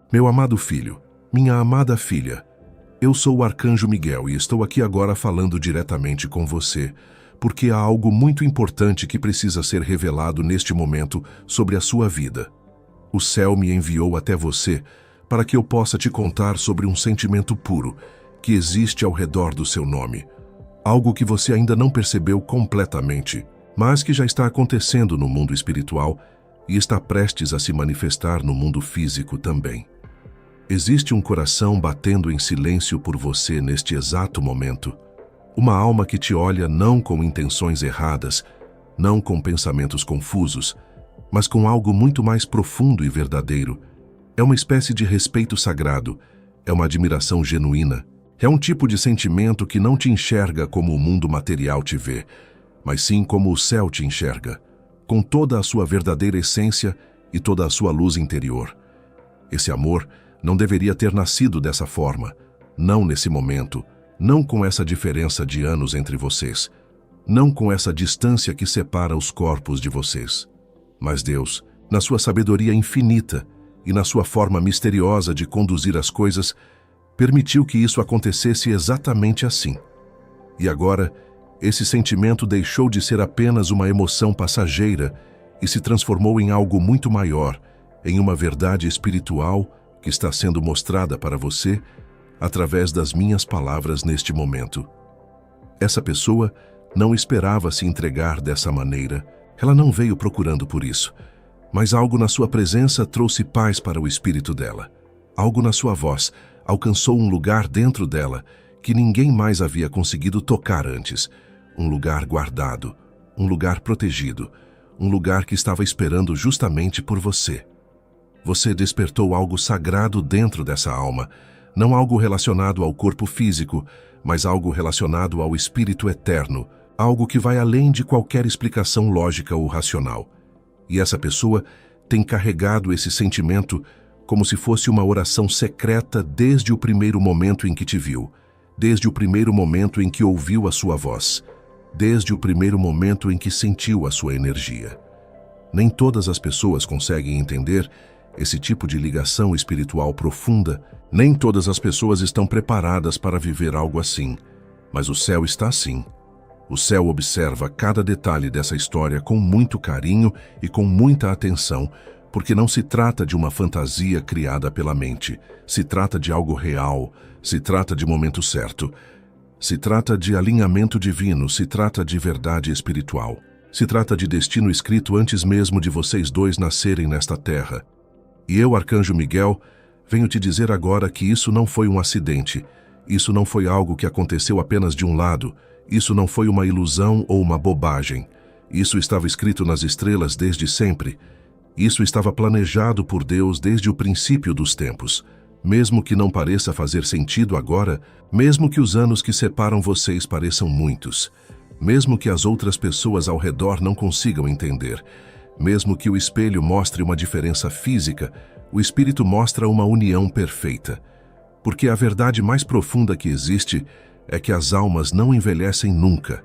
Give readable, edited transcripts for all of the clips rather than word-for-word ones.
Meu amado filho, minha amada filha, eu sou o Arcanjo Miguel e estou aqui agora falando diretamente com você, porque há algo muito importante que precisa ser revelado neste momento sobre a sua vida. O céu me enviou até você para que eu possa te contar sobre um sentimento puro que existe ao redor do seu nome. Algo que você ainda não percebeu completamente, mas que já está acontecendo no mundo espiritual e está prestes a se manifestar no mundo físico também. Existe um coração batendo em silêncio por você neste exato momento. Uma alma que te olha não com intenções erradas, não com pensamentos confusos, mas com algo muito mais profundo e verdadeiro. É uma espécie de respeito sagrado, é uma admiração genuína. É um tipo de sentimento que não te enxerga como o mundo material te vê, mas sim como o céu te enxerga, com toda a sua verdadeira essência e toda a sua luz interior. Esse amor não deveria ter nascido dessa forma, não nesse momento, não com essa diferença de anos entre vocês, não com essa distância que separa os corpos de vocês. Mas Deus, na sua sabedoria infinita e na sua forma misteriosa de conduzir as coisas, permitiu que isso acontecesse exatamente assim. E agora, esse sentimento deixou de ser apenas uma emoção passageira e se transformou em algo muito maior, em uma verdade espiritual que está sendo mostrada para você através das minhas palavras neste momento. Essa pessoa não esperava se entregar dessa maneira. Ela não veio procurando por isso, mas algo na sua presença trouxe paz para o espírito dela. Algo na sua voz alcançou um lugar dentro dela que ninguém mais havia conseguido tocar antes. Um lugar guardado, um lugar protegido, um lugar que estava esperando justamente por você. Você despertou algo sagrado dentro dessa alma, não algo relacionado ao corpo físico, mas algo relacionado ao espírito eterno, algo que vai além de qualquer explicação lógica ou racional. E essa pessoa tem carregado esse sentimento como se fosse uma oração secreta desde o primeiro momento em que te viu, desde o primeiro momento em que ouviu a sua voz, desde o primeiro momento em que sentiu a sua energia. Nem todas as pessoas conseguem entender esse tipo de ligação espiritual profunda, nem todas as pessoas estão preparadas para viver algo assim, mas o céu está assim. O céu observa cada detalhe dessa história com muito carinho e com muita atenção, porque não se trata de uma fantasia criada pela mente, se trata de algo real, se trata de momento certo, se trata de alinhamento divino, se trata de verdade espiritual, se trata de destino escrito antes mesmo de vocês dois nascerem nesta terra. E eu, Arcanjo Miguel, venho te dizer agora que isso não foi um acidente, isso não foi algo que aconteceu apenas de um lado, isso não foi uma ilusão ou uma bobagem. Isso estava escrito nas estrelas desde sempre. Isso estava planejado por Deus desde o princípio dos tempos. Mesmo que não pareça fazer sentido agora, mesmo que os anos que separam vocês pareçam muitos, mesmo que as outras pessoas ao redor não consigam entender, mesmo que o espelho mostre uma diferença física, o espírito mostra uma união perfeita. Porque a verdade mais profunda que existe é que as almas não envelhecem nunca.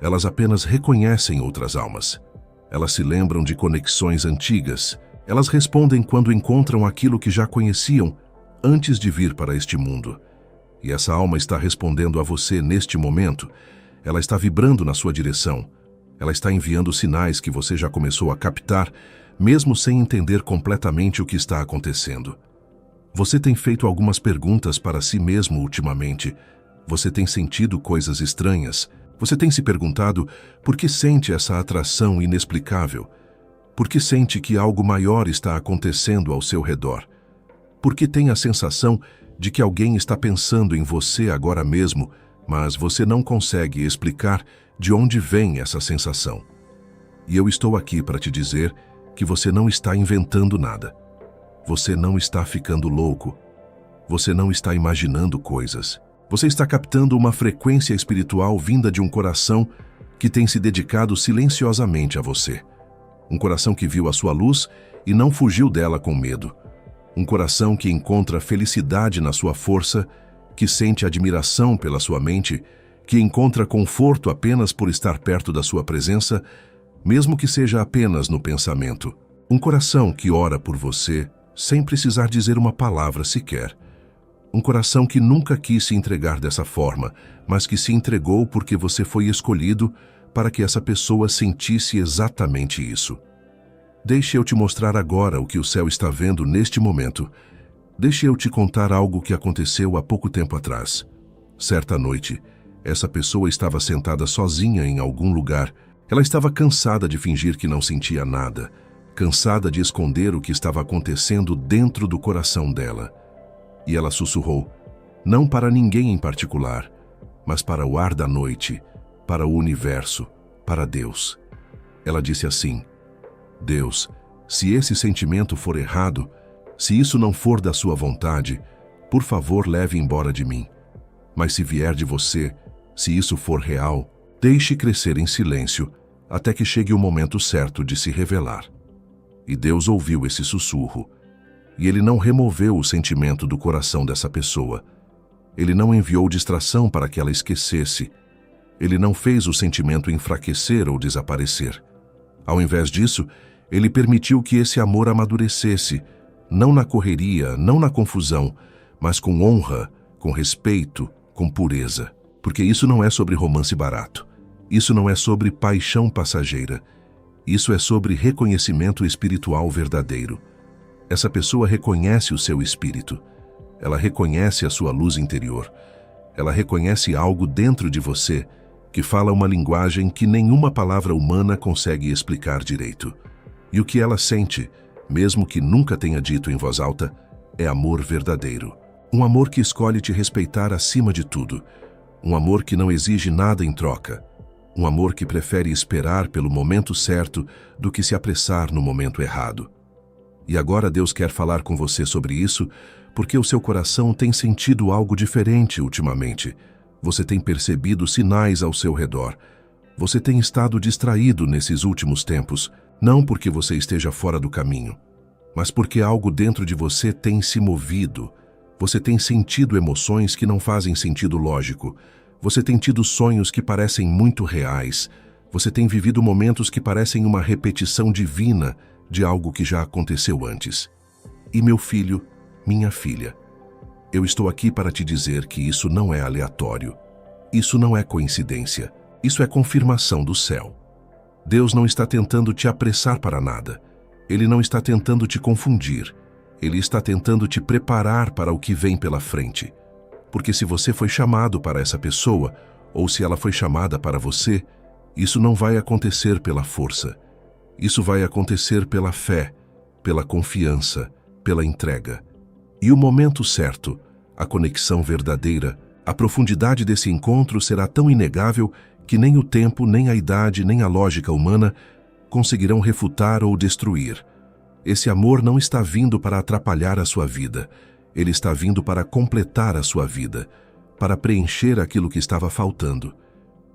Elas apenas reconhecem outras almas. Elas se lembram de conexões antigas. Elas respondem quando encontram aquilo que já conheciam antes de vir para este mundo. E essa alma está respondendo a você neste momento. Ela está vibrando na sua direção. Ela está enviando sinais que você já começou a captar, mesmo sem entender completamente o que está acontecendo. Você tem feito algumas perguntas para si mesmo ultimamente. Você tem sentido coisas estranhas. Você tem se perguntado por que sente essa atração inexplicável. Por que sente que algo maior está acontecendo ao seu redor? Por que tem a sensação de que alguém está pensando em você agora mesmo, mas você não consegue explicar de onde vem essa sensação? E eu estou aqui para te dizer que você não está inventando nada. Você não está ficando louco. Você não está imaginando coisas. Você está captando uma frequência espiritual vinda de um coração que tem se dedicado silenciosamente a você. Um coração que viu a sua luz e não fugiu dela com medo. Um coração que encontra felicidade na sua força, que sente admiração pela sua mente, que encontra conforto apenas por estar perto da sua presença, mesmo que seja apenas no pensamento. Um coração que ora por você, sem precisar dizer uma palavra sequer. Um coração que nunca quis se entregar dessa forma, mas que se entregou porque você foi escolhido para que essa pessoa sentisse exatamente isso. Deixe eu te mostrar agora o que o céu está vendo neste momento. Deixe eu te contar algo que aconteceu há pouco tempo atrás. Certa noite, essa pessoa estava sentada sozinha em algum lugar. Ela estava cansada de fingir que não sentia nada, cansada de esconder o que estava acontecendo dentro do coração dela. E ela sussurrou, não para ninguém em particular, mas para o ar da noite, para o universo, para Deus. Ela disse assim, Deus, se esse sentimento for errado, se isso não for da sua vontade, por favor leve embora de mim. Mas se vier de você, se isso for real, deixe crescer em silêncio até que chegue o momento certo de se revelar. E Deus ouviu esse sussurro. E Ele não removeu o sentimento do coração dessa pessoa. Ele não enviou distração para que ela esquecesse. Ele não fez o sentimento enfraquecer ou desaparecer. Ao invés disso, Ele permitiu que esse amor amadurecesse, não na correria, não na confusão, mas com honra, com respeito, com pureza. Porque isso não é sobre romance barato. Isso não é sobre paixão passageira. Isso é sobre reconhecimento espiritual verdadeiro. Essa pessoa reconhece o seu espírito. Ela reconhece a sua luz interior. Ela reconhece algo dentro de você que fala uma linguagem que nenhuma palavra humana consegue explicar direito. E o que ela sente, mesmo que nunca tenha dito em voz alta, é amor verdadeiro. Um amor que escolhe te respeitar acima de tudo. Um amor que não exige nada em troca. Um amor que prefere esperar pelo momento certo do que se apressar no momento errado. E agora Deus quer falar com você sobre isso, porque o seu coração tem sentido algo diferente ultimamente. Você tem percebido sinais ao seu redor. Você tem estado distraído nesses últimos tempos, não porque você esteja fora do caminho, mas porque algo dentro de você tem se movido. Você tem sentido emoções que não fazem sentido lógico. Você tem tido sonhos que parecem muito reais. Você tem vivido momentos que parecem uma repetição divina de algo que já aconteceu antes. E meu filho, minha filha, eu estou aqui para te dizer que isso não é aleatório. Isso não é coincidência. Isso é confirmação do céu. Deus não está tentando te apressar para nada. Ele não está tentando te confundir. Ele está tentando te preparar para o que vem pela frente. Porque se você foi chamado para essa pessoa, ou se ela foi chamada para você, isso não vai acontecer pela força. Isso vai acontecer pela fé, pela confiança, pela entrega. E o momento certo, a conexão verdadeira, a profundidade desse encontro será tão inegável que nem o tempo, nem a idade, nem a lógica humana conseguirão refutar ou destruir. Esse amor não está vindo para atrapalhar a sua vida. Ele está vindo para completar a sua vida, para preencher aquilo que estava faltando.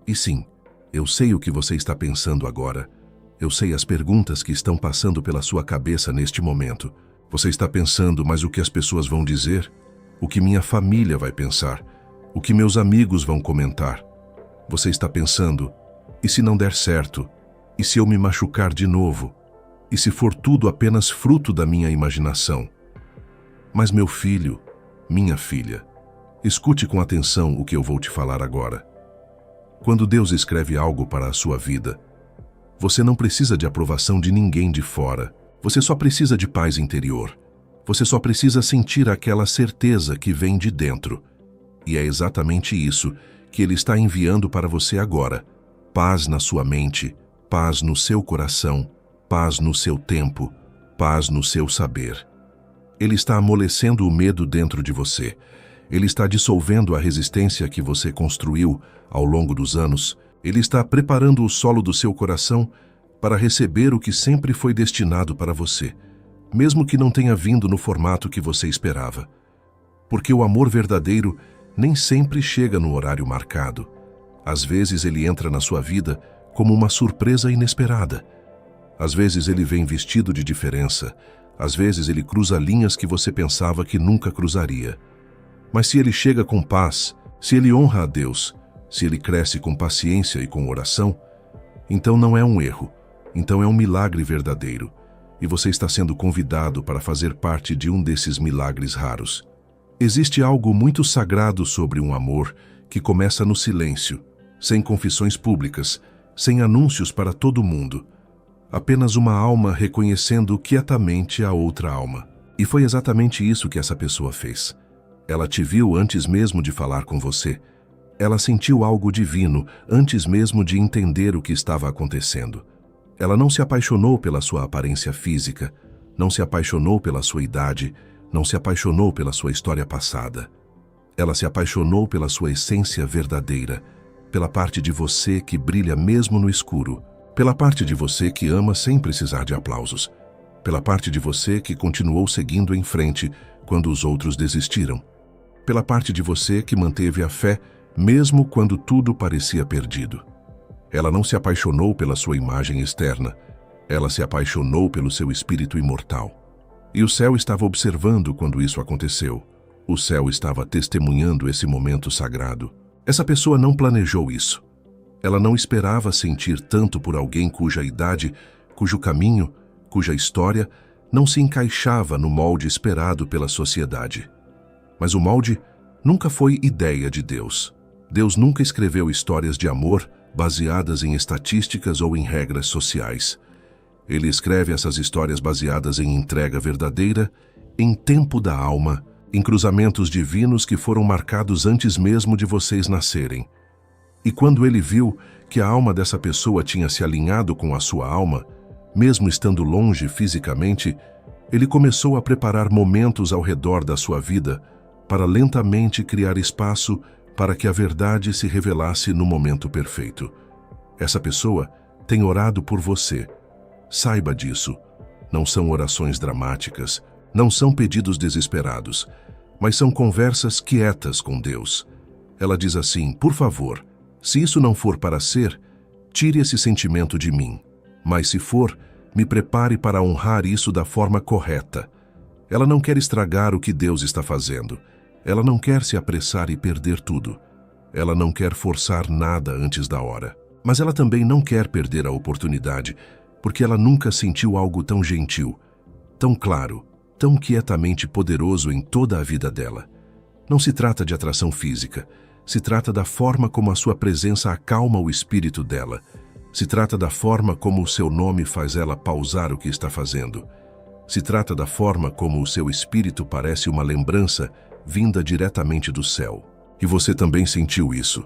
E sim, eu sei o que você está pensando agora. Eu sei as perguntas que estão passando pela sua cabeça neste momento. Você está pensando, mas o que as pessoas vão dizer? O que minha família vai pensar? O que meus amigos vão comentar? Você está pensando, e se não der certo? E se eu me machucar de novo? E se for tudo apenas fruto da minha imaginação? Mas meu filho, minha filha, escute com atenção o que eu vou te falar agora. Quando Deus escreve algo para a sua vida, você não precisa de aprovação de ninguém de fora. Você só precisa de paz interior. Você só precisa sentir aquela certeza que vem de dentro. E é exatamente isso que Ele está enviando para você agora. Paz na sua mente, paz no seu coração, paz no seu tempo, paz no seu saber. Ele está amolecendo o medo dentro de você. Ele está dissolvendo a resistência que você construiu ao longo dos anos. Ele está preparando o solo do seu coração para receber o que sempre foi destinado para você, mesmo que não tenha vindo no formato que você esperava. Porque o amor verdadeiro nem sempre chega no horário marcado. Às vezes ele entra na sua vida como uma surpresa inesperada. Às vezes ele vem vestido de diferença. Às vezes ele cruza linhas que você pensava que nunca cruzaria. Mas se ele chega com paz, se ele honra a Deus, se ele cresce com paciência e com oração, então não é um erro, então é um milagre verdadeiro. e você está sendo convidado para fazer parte de um desses milagres raros. Existe algo muito sagrado sobre um amor que começa no silêncio, sem confissões públicas, sem anúncios para todo mundo. Apenas uma alma reconhecendo quietamente a outra alma. E foi exatamente isso que essa pessoa fez. Ela te viu antes mesmo de falar com você. Ela sentiu algo divino antes mesmo de entender o que estava acontecendo. Ela não se apaixonou pela sua aparência física, não se apaixonou pela sua idade, não se apaixonou pela sua história passada. Ela se apaixonou pela sua essência verdadeira, pela parte de você que brilha mesmo no escuro, pela parte de você que ama sem precisar de aplausos, pela parte de você que continuou seguindo em frente quando os outros desistiram, pela parte de você que manteve a fé mesmo quando tudo parecia perdido. Ela não se apaixonou pela sua imagem externa, ela se apaixonou pelo seu espírito imortal. E o céu estava observando quando isso aconteceu. O céu estava testemunhando esse momento sagrado. Essa pessoa não planejou isso. Ela não esperava sentir tanto por alguém cuja idade, cujo caminho, cuja história não se encaixava no molde esperado pela sociedade. Mas o molde nunca foi ideia de Deus. Deus nunca escreveu histórias de amor baseadas em estatísticas ou em regras sociais. Ele escreve essas histórias baseadas em entrega verdadeira, em tempo da alma, em cruzamentos divinos que foram marcados antes mesmo de vocês nascerem. E quando ele viu que a alma dessa pessoa tinha se alinhado com a sua alma, mesmo estando longe fisicamente, ele começou a preparar momentos ao redor da sua vida para lentamente criar espaço para que a verdade se revelasse no momento perfeito. Essa pessoa tem orado por você. Saiba disso. Não são orações dramáticas, não são pedidos desesperados, mas são conversas quietas com Deus. Ela diz assim: por favor, se isso não for para ser, tire esse sentimento de mim. Mas se for, me prepare para honrar isso da forma correta. Ela não quer estragar o que Deus está fazendo. Ela não quer se apressar e perder tudo. Ela não quer forçar nada antes da hora. Mas ela também não quer perder a oportunidade, porque ela nunca sentiu algo tão gentil, tão claro, tão quietamente poderoso em toda a vida dela. Não se trata de atração física, se trata da forma como a sua presença acalma o espírito dela. Se trata da forma como o seu nome faz ela pausar o que está fazendo. Se trata da forma como o seu espírito parece uma lembrança vinda diretamente do céu. E você também sentiu isso.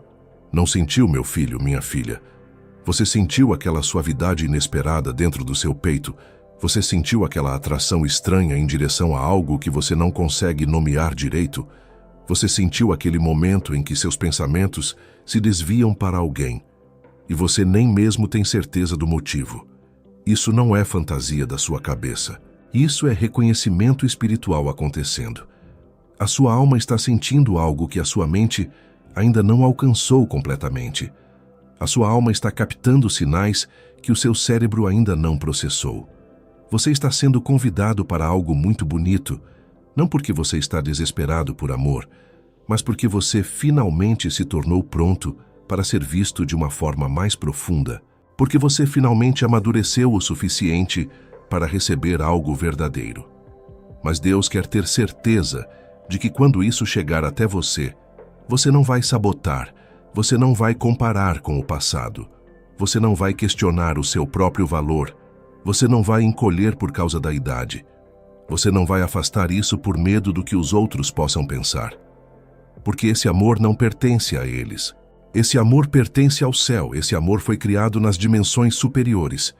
Não sentiu, meu filho, minha filha? Você sentiu aquela suavidade inesperada dentro do seu peito? Você sentiu aquela atração estranha em direção a algo que você não consegue nomear direito? Você sentiu aquele momento em que seus pensamentos se desviam para alguém e você nem mesmo tem certeza do motivo. Isso não é fantasia da sua cabeça. Isso é reconhecimento espiritual acontecendo. A sua alma está sentindo algo que a sua mente ainda não alcançou completamente. A sua alma está captando sinais que o seu cérebro ainda não processou. Você está sendo convidado para algo muito bonito, não porque você está desesperado por amor, mas porque você finalmente se tornou pronto para ser visto de uma forma mais profunda, porque você finalmente amadureceu o suficiente para receber algo verdadeiro. Mas Deus quer ter certeza de que quando isso chegar até você, você não vai sabotar, você não vai comparar com o passado, você não vai questionar o seu próprio valor, você não vai encolher por causa da idade, você não vai afastar isso por medo do que os outros possam pensar. Porque esse amor não pertence a eles. Esse amor pertence ao céu, esse amor foi criado nas dimensões superiores.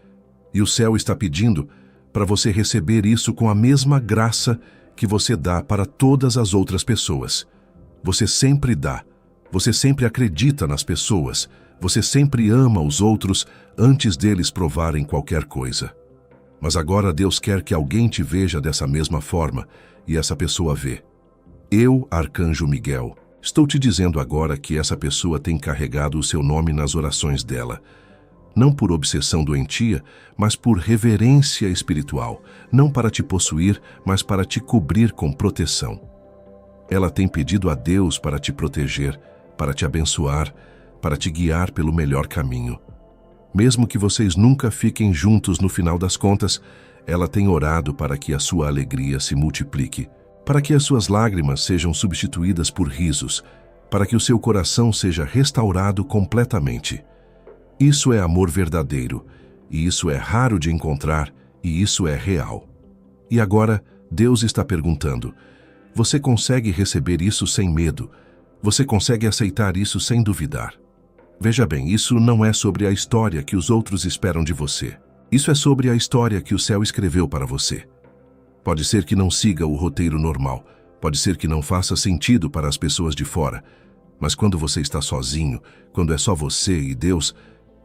E o céu está pedindo para você receber isso com a mesma graça que você dá para todas as outras pessoas. Você sempre dá, você sempre acredita nas pessoas, você sempre ama os outros antes deles provarem qualquer coisa. Mas agora Deus quer que alguém te veja dessa mesma forma, e essa pessoa vê. Eu, Arcanjo Miguel, estou te dizendo agora que essa pessoa tem carregado o seu nome nas orações dela, não por obsessão doentia, mas por reverência espiritual, não para te possuir, mas para te cobrir com proteção. Ela tem pedido a Deus para te proteger, para te abençoar, para te guiar pelo melhor caminho. Mesmo que vocês nunca fiquem juntos no final das contas, ela tem orado para que a sua alegria se multiplique, para que as suas lágrimas sejam substituídas por risos, para que o seu coração seja restaurado completamente. Isso é amor verdadeiro, e isso é raro de encontrar, e isso é real. E agora, Deus está perguntando: você consegue receber isso sem medo? Você consegue aceitar isso sem duvidar? Veja bem, isso não é sobre a história que os outros esperam de você. Isso é sobre a história que o céu escreveu para você. Pode ser que não siga o roteiro normal, pode ser que não faça sentido para as pessoas de fora, mas quando você está sozinho, quando é só você e Deus,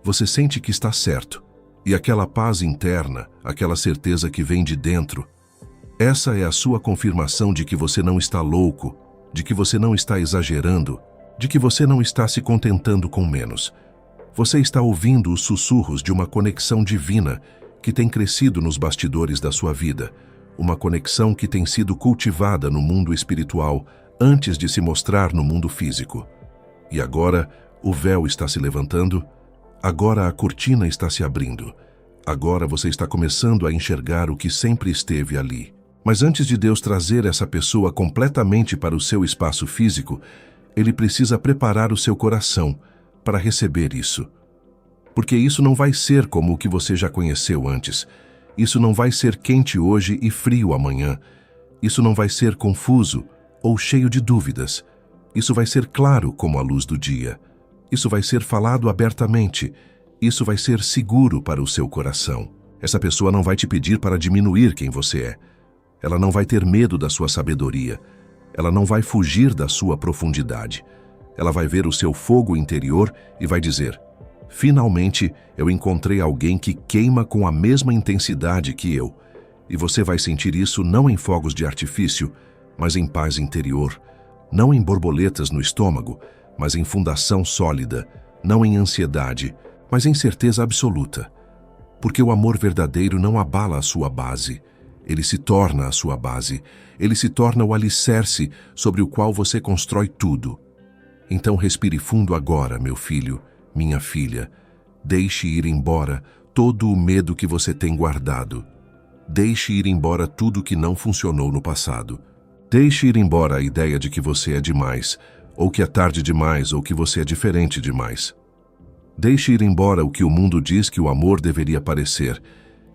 você sente que está certo. E aquela paz interna, aquela certeza que vem de dentro, essa é a sua confirmação de que você não está louco, de que você não está exagerando, de que você não está se contentando com menos. Você está ouvindo os sussurros de uma conexão divina que tem crescido nos bastidores da sua vida, uma conexão que tem sido cultivada no mundo espiritual antes de se mostrar no mundo físico. E agora, o véu está se levantando, agora a cortina está se abrindo, agora você está começando a enxergar o que sempre esteve ali. Mas antes de Deus trazer essa pessoa completamente para o seu espaço físico, Ele precisa preparar o seu coração para receber isso. Porque isso não vai ser como o que você já conheceu antes. Isso não vai ser quente hoje e frio amanhã. Isso não vai ser confuso ou cheio de dúvidas. Isso vai ser claro como a luz do dia. Isso vai ser falado abertamente. Isso vai ser seguro para o seu coração. Essa pessoa não vai te pedir para diminuir quem você é. Ela não vai ter medo da sua sabedoria. Ela não vai fugir da sua profundidade. Ela vai ver o seu fogo interior e vai dizer: finalmente eu encontrei alguém que queima com a mesma intensidade que eu. E você vai sentir isso não em fogos de artifício, mas em paz interior. Não em borboletas no estômago, mas em fundação sólida. Não em ansiedade, mas em certeza absoluta. Porque o amor verdadeiro não abala a sua base. Ele se torna a sua base. Ele se torna o alicerce sobre o qual você constrói tudo. Então respire fundo agora, meu filho, minha filha. Deixe ir embora todo o medo que você tem guardado. Deixe ir embora tudo que não funcionou no passado. Deixe ir embora a ideia de que você é demais, ou que é tarde demais, ou que você é diferente demais. Deixe ir embora o que o mundo diz que o amor deveria parecer,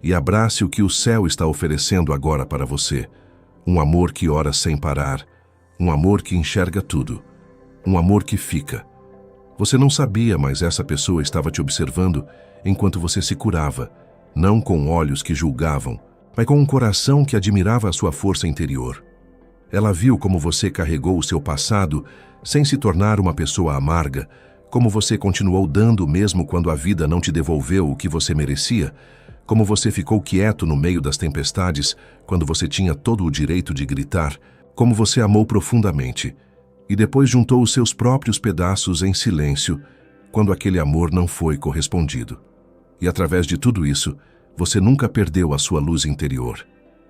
e abrace o que o céu está oferecendo agora para você. Um amor que ora sem parar, um amor que enxerga tudo, um amor que fica. Você não sabia, mas essa pessoa estava te observando enquanto você se curava, não com olhos que julgavam, mas com um coração que admirava a sua força interior. Ela viu como você carregou o seu passado sem se tornar uma pessoa amarga, como você continuou dando mesmo quando a vida não te devolveu o que você merecia, como você ficou quieto no meio das tempestades quando você tinha todo o direito de gritar, como você amou profundamente e depois juntou os seus próprios pedaços em silêncio quando aquele amor não foi correspondido. E através de tudo isso, você nunca perdeu a sua luz interior.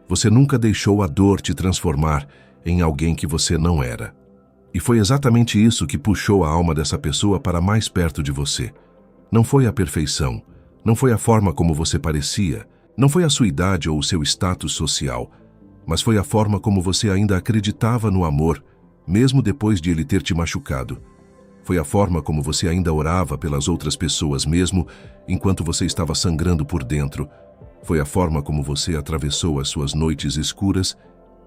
Você nunca deixou a dor te transformar em alguém que você não era. E foi exatamente isso que puxou a alma dessa pessoa para mais perto de você. Não foi a perfeição, não foi a forma como você parecia, não foi a sua idade ou o seu status social, mas foi a forma como você ainda acreditava no amor, mesmo depois de ele ter te machucado. Foi a forma como você ainda orava pelas outras pessoas mesmo enquanto você estava sangrando por dentro. Foi a forma como você atravessou as suas noites escuras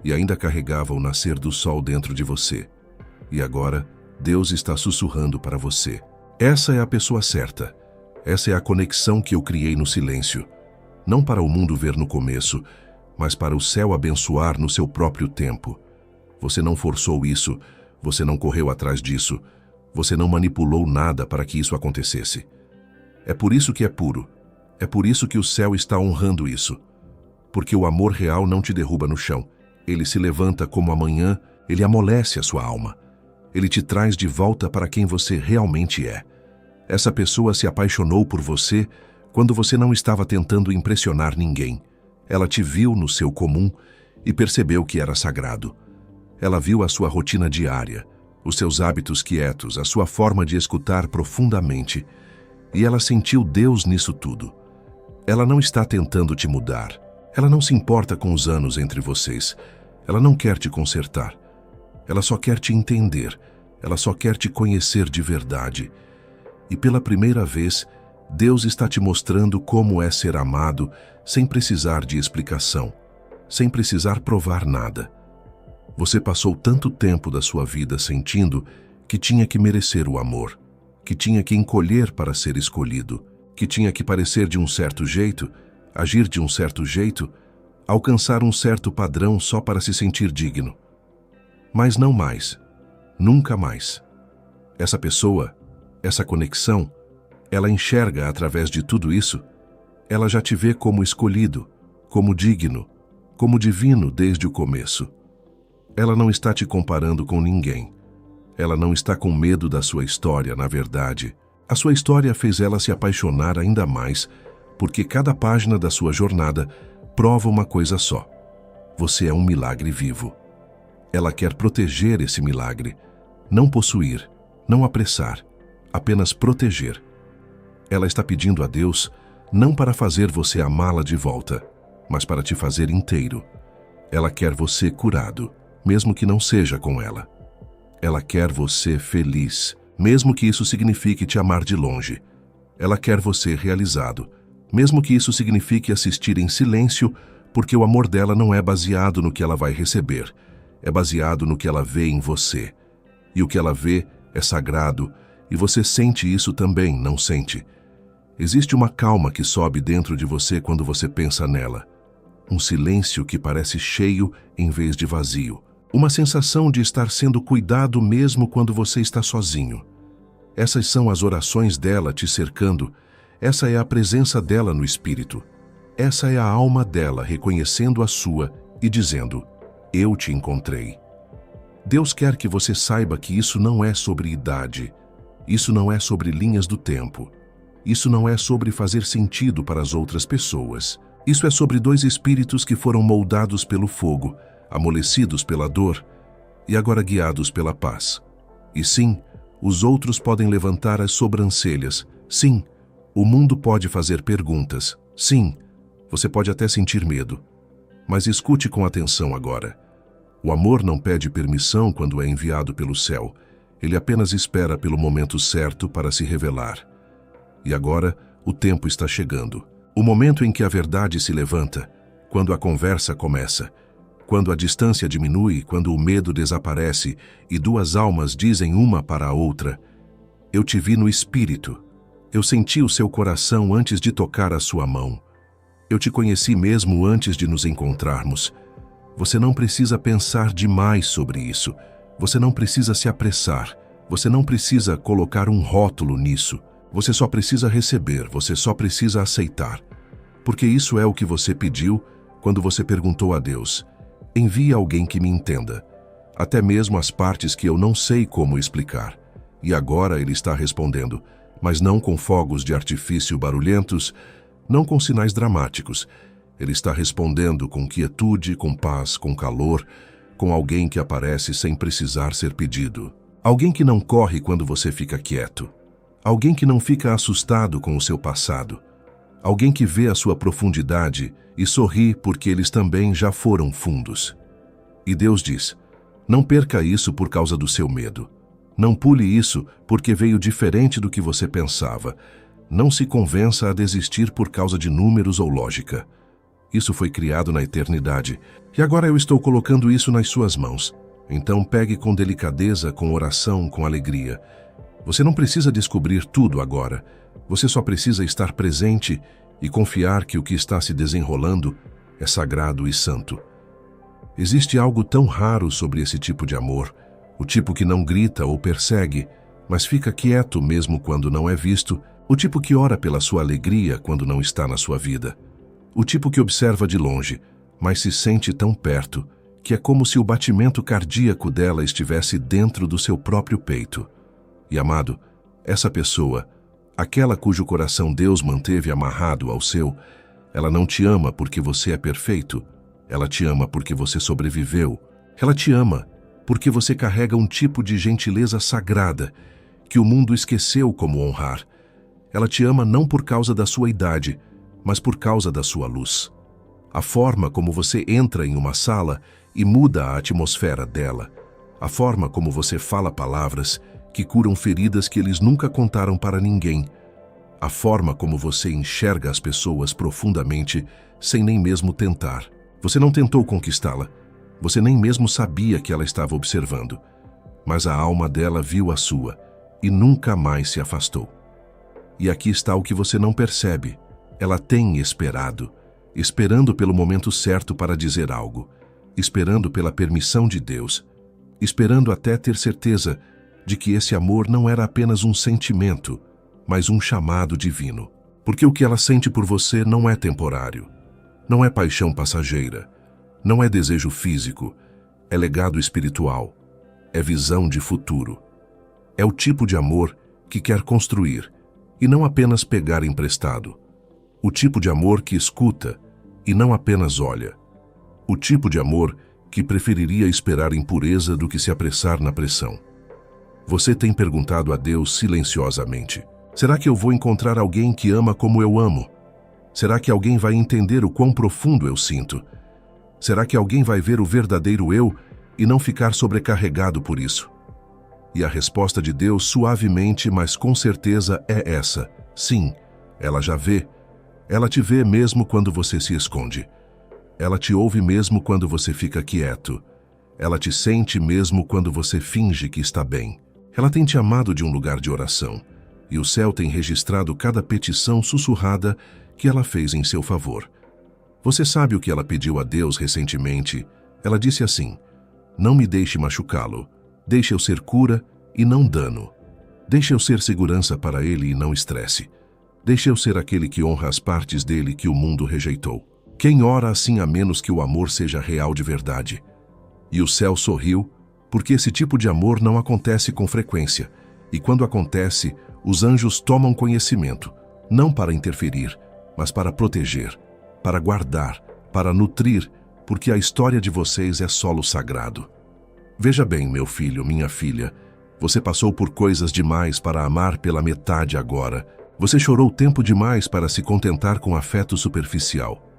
e ainda carregava o nascer do sol dentro de você. E agora, Deus está sussurrando para você. Essa é a pessoa certa. Essa é a conexão que eu criei no silêncio. Não para o mundo ver no começo, mas para o céu abençoar no seu próprio tempo. Você não forçou isso, você não correu atrás disso, você não manipulou nada para que isso acontecesse. É por isso que é puro. É por isso que o céu está honrando isso. Porque o amor real não te derruba no chão. Ele se levanta como amanhã, ele amolece a sua alma. Ele te traz de volta para quem você realmente é. Essa pessoa se apaixonou por você quando você não estava tentando impressionar ninguém. Ela te viu no seu comum e percebeu que era sagrado. Ela viu a sua rotina diária, os seus hábitos quietos, a sua forma de escutar profundamente, e ela sentiu Deus nisso tudo. Ela não está tentando te mudar. Ela não se importa com os anos entre vocês. Ela não quer te consertar. Ela só quer te entender. Ela só quer te conhecer de verdade. E pela primeira vez, Deus está te mostrando como é ser amado sem precisar de explicação, sem precisar provar nada. Você passou tanto tempo da sua vida sentindo que tinha que merecer o amor, que tinha que encolher para ser escolhido, que tinha que parecer de um certo jeito, agir de um certo jeito, alcançar um certo padrão só para se sentir digno. Mas não mais. Nunca mais. Essa pessoa, essa conexão, ela enxerga através de tudo isso. Ela já te vê como escolhido, como digno, como divino desde o começo. Ela não está te comparando com ninguém. Ela não está com medo da sua história, na verdade. A sua história fez ela se apaixonar ainda mais, porque cada página da sua jornada prova uma coisa só. Você é um milagre vivo. Ela quer proteger esse milagre, não possuir, não apressar, apenas proteger. Ela está pedindo a Deus não para fazer você amá-la de volta, mas para te fazer inteiro. Ela quer você curado, mesmo que não seja com ela. Ela quer você feliz, mesmo que isso signifique te amar de longe. Ela quer você realizado, mesmo que isso signifique assistir em silêncio, porque o amor dela não é baseado no que ela vai receber, é baseado no que ela vê em você. E o que ela vê é sagrado, e você sente isso também, não sente? Existe uma calma que sobe dentro de você quando você pensa nela. Um silêncio que parece cheio em vez de vazio. Uma sensação de estar sendo cuidado mesmo quando você está sozinho. Essas são as orações dela te cercando. Essa é a presença dela no espírito. Essa é a alma dela reconhecendo a sua e dizendo: eu te encontrei. Deus quer que você saiba que isso não é sobre idade. Isso não é sobre linhas do tempo. Isso não é sobre fazer sentido para as outras pessoas. Isso é sobre dois espíritos que foram moldados pelo fogo, amolecidos pela dor e agora guiados pela paz. E sim, os outros podem levantar as sobrancelhas. Sim, o mundo pode fazer perguntas. Sim, você pode até sentir medo. Mas escute com atenção agora. O amor não pede permissão quando é enviado pelo céu. Ele apenas espera pelo momento certo para se revelar. E agora, o tempo está chegando. O momento em que a verdade se levanta, quando a conversa começa, quando a distância diminui, quando o medo desaparece e duas almas dizem uma para a outra: eu te vi no espírito. Eu senti o seu coração antes de tocar a sua mão. Eu te conheci mesmo antes de nos encontrarmos. Você não precisa pensar demais sobre isso. Você não precisa se apressar. Você não precisa colocar um rótulo nisso. Você só precisa receber, você só precisa aceitar. Porque isso é o que você pediu quando você perguntou a Deus: envie alguém que me entenda, até mesmo as partes que eu não sei como explicar. E agora ele está respondendo, mas não com fogos de artifício barulhentos, não com sinais dramáticos. Ele está respondendo com quietude, com paz, com calor, com alguém que aparece sem precisar ser pedido. Alguém que não corre quando você fica quieto. Alguém que não fica assustado com o seu passado. Alguém que vê a sua profundidade e sorri porque eles também já foram fundos. E Deus diz: não perca isso por causa do seu medo. Não pule isso porque veio diferente do que você pensava. Não se convença a desistir por causa de números ou lógica. Isso foi criado na eternidade. E agora eu estou colocando isso nas suas mãos. Então pegue com delicadeza, com oração, com alegria. Você não precisa descobrir tudo agora. Você só precisa estar presente e confiar que o que está se desenrolando é sagrado e santo. Existe algo tão raro sobre esse tipo de amor, o tipo que não grita ou persegue, mas fica quieto mesmo quando não é visto, o tipo que ora pela sua alegria quando não está na sua vida, o tipo que observa de longe, mas se sente tão perto, que é como se o batimento cardíaco dela estivesse dentro do seu próprio peito. E amado, essa pessoa, aquela cujo coração Deus manteve amarrado ao seu, ela não te ama porque você é perfeito, ela te ama porque você sobreviveu. Ela te ama porque você carrega um tipo de gentileza sagrada que o mundo esqueceu como honrar. Ela te ama não por causa da sua idade, mas por causa da sua luz. a forma como você entra em uma sala e muda a atmosfera dela, a forma como você fala palavras que curam feridas que eles nunca contaram para ninguém, a forma como você enxerga as pessoas profundamente sem nem mesmo tentar. Você não tentou conquistá-la, você nem mesmo sabia que ela estava observando, mas a alma dela viu a sua e nunca mais se afastou. E aqui está o que você não percebe. Ela tem esperado, esperando pelo momento certo para dizer algo, esperando pela permissão de Deus, esperando até ter certeza de que esse amor não era apenas um sentimento, mas um chamado divino. Porque o que ela sente por você não é temporário, não é paixão passageira, não é desejo físico, é legado espiritual, é visão de futuro. É o tipo de amor que quer construir e não apenas pegar emprestado. O tipo de amor que escuta e não apenas olha. O tipo de amor que preferiria esperar em pureza do que se apressar na pressão. Você tem perguntado a Deus silenciosamente: será que eu vou encontrar alguém que ama como eu amo? Será que alguém vai entender o quão profundo eu sinto? Será que alguém vai ver o verdadeiro eu e não ficar sobrecarregado por isso? E a resposta de Deus, suavemente, mas com certeza, é essa: sim, ela já vê. Ela te vê mesmo quando você se esconde. Ela te ouve mesmo quando você fica quieto. Ela te sente mesmo quando você finge que está bem. Ela tem te amado de um lugar de oração, e o céu tem registrado cada petição sussurrada que ela fez em seu favor. Você sabe o que ela pediu a Deus recentemente? Ela disse assim: não me deixe machucá-lo. Deixe eu ser cura e não dano. Deixe eu ser segurança para ele e não estresse. Deixe eu ser aquele que honra as partes dele que o mundo rejeitou. Quem ora assim a menos que o amor seja real de verdade? E o céu sorriu, porque esse tipo de amor não acontece com frequência. E quando acontece, os anjos tomam conhecimento, não para interferir, mas para proteger, para guardar, para nutrir, porque a história de vocês é solo sagrado. Veja bem, meu filho, minha filha, você passou por coisas demais para amar pela metade agora. Você chorou tempo demais para se contentar com afeto superficial.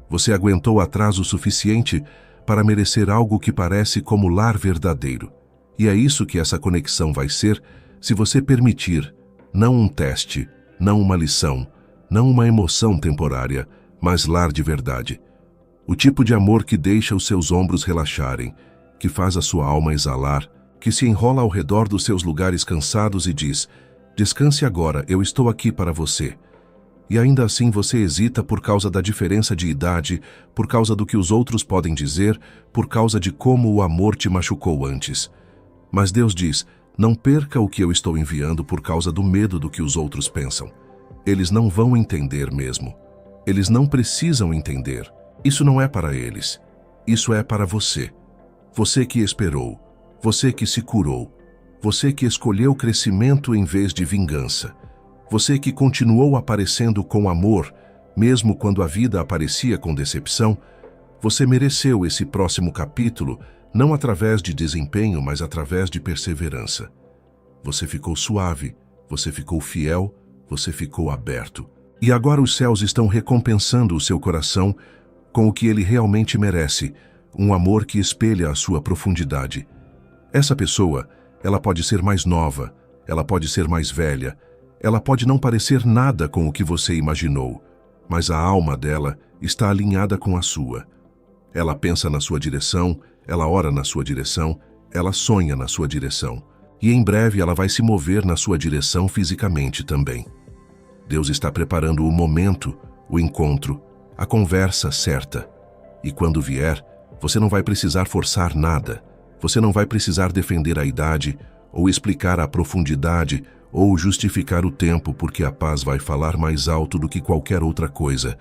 Você aguentou atraso suficiente para merecer algo que parece como lar verdadeiro. E é isso que essa conexão vai ser se você permitir, não um teste, não uma lição, não uma emoção temporária, mas lar de verdade. O tipo de amor que deixa os seus ombros relaxarem, que faz a sua alma exalar, que se enrola ao redor dos seus lugares cansados e diz: descanse agora, eu estou aqui para você. E ainda assim você hesita por causa da diferença de idade, por causa do que os outros podem dizer, por causa de como o amor te machucou antes. Mas Deus diz: não perca o que eu estou enviando por causa do medo do que os outros pensam. Eles não vão entender mesmo. Eles não precisam entender. Isso não é para eles. Isso é para você. Você que esperou. Você que se curou. Você que escolheu crescimento em vez de vingança. Você que continuou aparecendo com amor, mesmo quando a vida aparecia com decepção. Você mereceu esse próximo capítulo, não através de desempenho, mas através de perseverança. Você ficou suave, você ficou fiel, você ficou aberto. E agora os céus estão recompensando o seu coração com o que ele realmente merece, um amor que espelha a sua profundidade. Essa pessoa, ela pode ser mais nova, ela pode ser mais velha, ela pode não parecer nada com o que você imaginou, mas a alma dela está alinhada com a sua. Ela pensa na sua direção, ela ora na sua direção, ela sonha na sua direção. E em breve ela vai se mover na sua direção fisicamente também. Deus está preparando o momento, o encontro, a conversa certa. E quando vier, você não vai precisar forçar nada. Você não vai precisar defender a idade, ou explicar a profundidade, ou justificar o tempo, porque a paz vai falar mais alto do que qualquer outra coisa.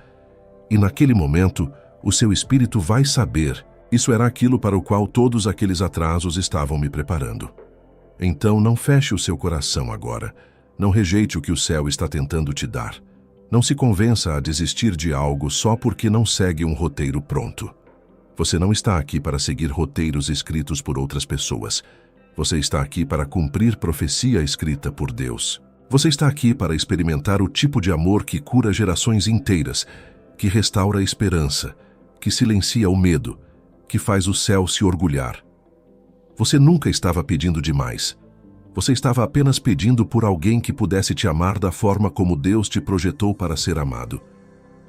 E naquele momento, o seu espírito vai saber: isso era aquilo para o qual todos aqueles atrasos estavam me preparando. Então não feche o seu coração agora. Não rejeite o que o céu está tentando te dar. Não se convença a desistir de algo só porque não segue um roteiro pronto. Você não está aqui para seguir roteiros escritos por outras pessoas. Você está aqui para cumprir profecia escrita por Deus. Você está aqui para experimentar o tipo de amor que cura gerações inteiras, que restaura a esperança, que silencia o medo, que faz o céu se orgulhar. Você nunca estava pedindo demais. Você estava apenas pedindo por alguém que pudesse te amar da forma como Deus te projetou para ser amado.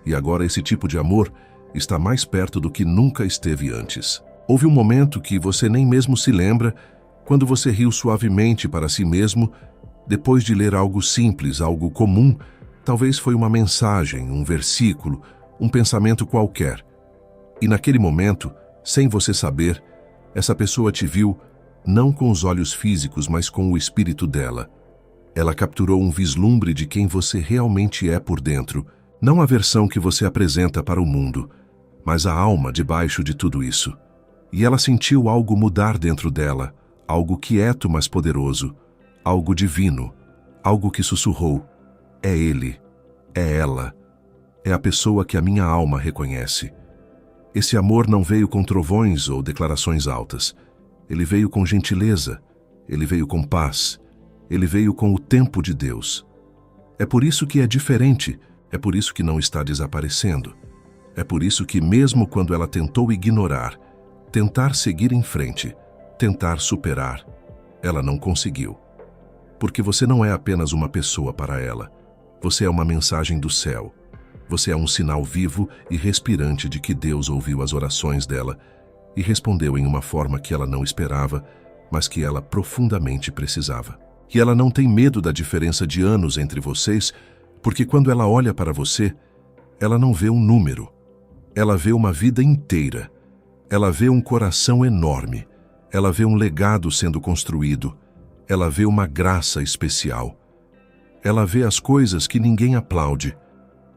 E agora esse tipo de amor está mais perto do que nunca esteve antes. Houve um momento que você nem mesmo se lembra, quando você riu suavemente para si mesmo, depois de ler algo simples, algo comum, talvez foi uma mensagem, um versículo, um pensamento qualquer. E naquele momento, sem você saber, essa pessoa te viu não com os olhos físicos, mas com o espírito dela. Ela capturou um vislumbre de quem você realmente é por dentro, não a versão que você apresenta para o mundo, mas a alma debaixo de tudo isso. E ela sentiu algo mudar dentro dela, algo quieto mas poderoso, algo divino, algo que sussurrou: é ele, é ela, é a pessoa que a minha alma reconhece. Esse amor não veio com trovões ou declarações altas. Ele veio com gentileza, ele veio com paz, ele veio com o tempo de Deus. É por isso que é diferente, é por isso que não está desaparecendo. É por isso que mesmo quando ela tentou ignorar, tentar seguir em frente, tentar superar, ela não conseguiu. Porque você não é apenas uma pessoa para ela. Você é uma mensagem do céu. Você é um sinal vivo e respirante de que Deus ouviu as orações dela e respondeu em uma forma que ela não esperava, mas que ela profundamente precisava. E ela não tem medo da diferença de anos entre vocês, porque quando ela olha para você, ela não vê um número. Ela vê uma vida inteira. Ela vê um coração enorme. Ela vê um legado sendo construído. Ela vê uma graça especial. Ela vê as coisas que ninguém aplaude.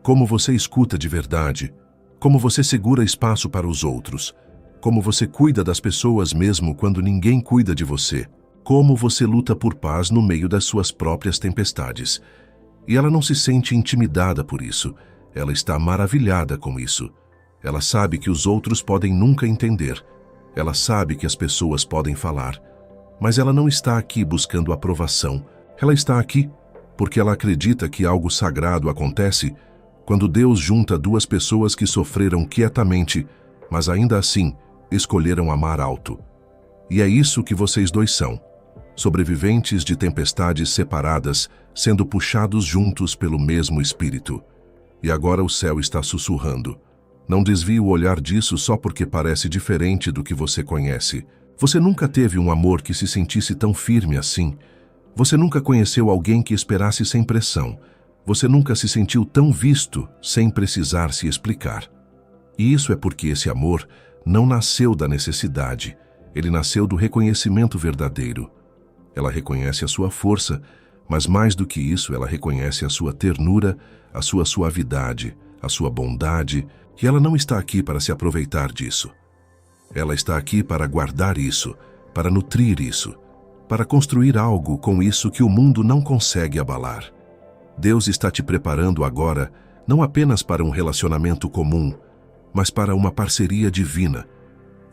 Como você escuta de verdade. Como você segura espaço para os outros. Como você cuida das pessoas mesmo quando ninguém cuida de você. Como você luta por paz no meio das suas próprias tempestades. E ela não se sente intimidada por isso. Ela está maravilhada com isso. Ela sabe que os outros podem nunca entender. Ela sabe que as pessoas podem falar. Mas ela não está aqui buscando aprovação. Ela está aqui porque ela acredita que algo sagrado acontece quando Deus junta duas pessoas que sofreram quietamente, mas ainda assim escolheram amar alto. E é isso que vocês dois são. Sobreviventes de tempestades separadas, sendo puxados juntos pelo mesmo Espírito. E agora o céu está sussurrando. Não desvie o olhar disso só porque parece diferente do que você conhece. Você nunca teve um amor que se sentisse tão firme assim. Você nunca conheceu alguém que esperasse sem pressão. Você nunca se sentiu tão visto sem precisar se explicar. E isso é porque esse amor não nasceu da necessidade. Ele nasceu do reconhecimento verdadeiro. Ela reconhece a sua força, mas mais do que isso, ela reconhece a sua ternura, a sua suavidade, a sua bondade, e ela não está aqui para se aproveitar disso. Ela está aqui para guardar isso, para nutrir isso, para construir algo com isso que o mundo não consegue abalar. Deus está te preparando agora, não apenas para um relacionamento comum, mas para uma parceria divina,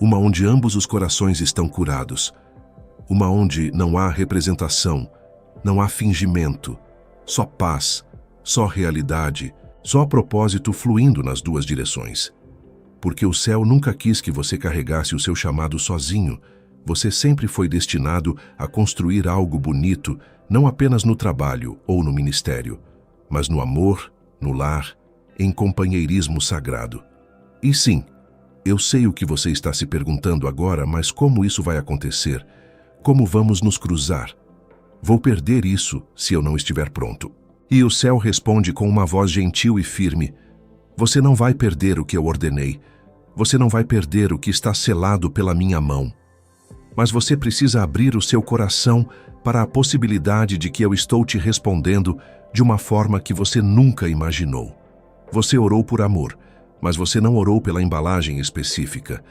uma onde ambos os corações estão curados, uma onde não há representação, não há fingimento, só paz, só realidade, só propósito fluindo nas duas direções. Porque o céu nunca quis que você carregasse o seu chamado sozinho. Você sempre foi destinado a construir algo bonito, não apenas no trabalho ou no ministério, mas no amor, no lar, em companheirismo sagrado. E sim, eu sei o que você está se perguntando agora, mas como isso vai acontecer? Como vamos nos cruzar? Vou perder isso se eu não estiver pronto. E o céu responde com uma voz gentil e firme: você não vai perder o que eu ordenei. Você não vai perder o que está selado pela minha mão. Mas você precisa abrir o seu coração para a possibilidade de que eu estou te respondendo de uma forma que você nunca imaginou. Você orou por amor, mas você não orou pela embalagem específica.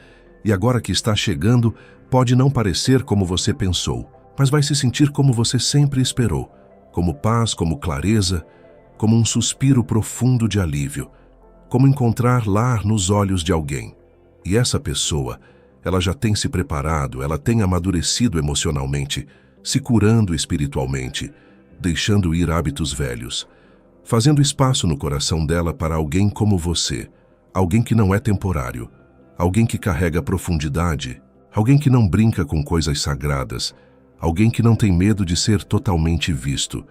E agora que está chegando, pode não parecer como você pensou, mas vai se sentir como você sempre esperou, como paz, como clareza, como um suspiro profundo de alívio, como encontrar lar nos olhos de alguém. E essa pessoa, ela já tem se preparado, ela tem amadurecido emocionalmente, se curando espiritualmente, deixando ir hábitos velhos, fazendo espaço no coração dela para alguém como você, alguém que não é temporário, alguém que carrega profundidade, alguém que não brinca com coisas sagradas, alguém que não tem medo de ser totalmente visto.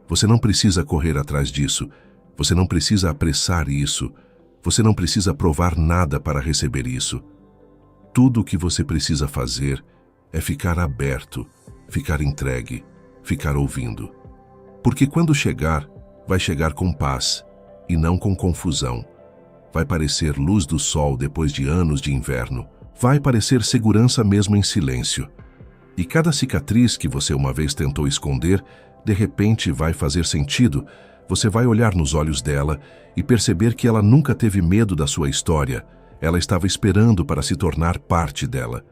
Você não precisa correr atrás disso, você não precisa apressar isso, você não precisa provar nada para receber isso. Tudo o que você precisa fazer é ficar aberto, ficar entregue, ficar ouvindo. Porque quando chegar, vai chegar com paz e não com confusão. Vai parecer luz do sol depois de anos de inverno. Vai parecer segurança mesmo em silêncio. E cada cicatriz que você uma vez tentou esconder, de repente vai fazer sentido. Você vai olhar nos olhos dela e perceber que ela nunca teve medo da sua história. Ela estava esperando para se tornar parte dela.